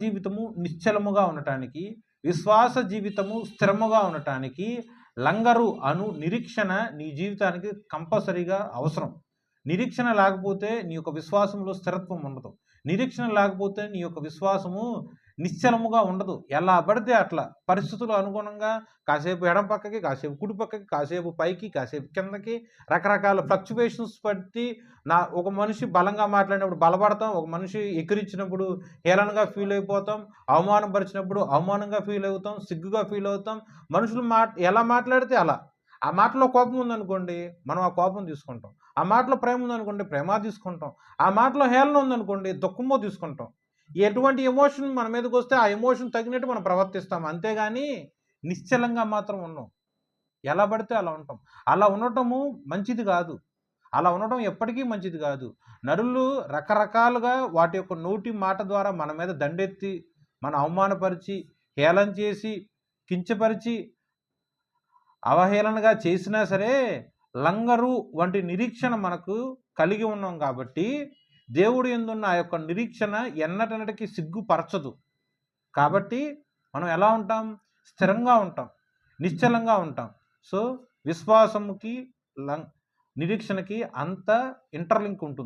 జీవితము నిశ్చలముగా ఉండటానికి, విశ్వాస జీవితము స్థిరముగా ఉండటానికి లంగరు అను నిరీక్షణ నీ జీవితానికి కంపల్సరీగా అవసరం. నిరీక్షణ లేకపోతే నీ యొక్క విశ్వాసంలో స్థిరత్వం ఉండదు. నిరీక్షణ లేకపోతే నీ యొక్క విశ్వాసము నిశ్చలముగా ఉండదు. ఎలా పడితే అట్లా పరిస్థితులు అనుగుణంగా కాసేపు ఎడం పక్కకి, కాసేపు కుడి పక్కకి, కాసేపు పైకి, కాసేపు కిందకి రకరకాల ఫ్లక్చువేషన్స్ బట్టి ఒక మనిషి బలంగా మాట్లాడినప్పుడు బలపడతాం, ఒక మనిషి ఎక్కిరించినప్పుడు హేళనగా ఫీల్ అయిపోతాం, అవమానపరిచినప్పుడు అవమానంగా ఫీల్ అవుతాం, సిగ్గుగా ఫీల్ అవుతాం. మనుషులు ఎలా మాట్లాడితే అలా. ఆ మాటలో కోపం ఉందనుకోండి, మనం ఆ కోపం తీసుకుంటాం. ఆ మాటలో ప్రేమ ఉందనుకోండి, ప్రేమ తీసుకుంటాం. ఆ మాటలో హేళన ఉందనుకోండి, దుఃఖమో తీసుకుంటాం. ఎటువంటి ఎమోషన్ మన మీదకొస్తే ఆ ఎమోషన్ తగినట్టు మనం ప్రవర్తిస్తాం. అంతేగాని నిశ్చలంగా మాత్రం ఉండం. ఎలా పడితే అలా ఉంటాం. అలా ఉండటము మంచిది కాదు. అలా ఉండటం ఎప్పటికీ మంచిది కాదు. నరులు రకరకాలుగా వాటి యొక్క నోటి మాట ద్వారా మన మీద దండెత్తి, మనం అవమానపరిచి, హేళన చేసి, కించపరిచి, అవహేళనగా చేసినా సరే లంగరు వంటి నిరీక్షణ మనకు కలిగి ఉన్నాం కాబట్టి దేవుడు యందున్న ఆ యొక్క నిరీక్షణ ఎన్నటనటికి సిగ్గుపరచదు. కాబట్టి మనం ఎలా ఉంటాం? స్థిరంగా ఉంటాం, నిశ్చలంగా ఉంటాం. సో విశ్వాసముకి నిరీక్షణకి అంత ఇంటర్లింక్ ఉంటుంది.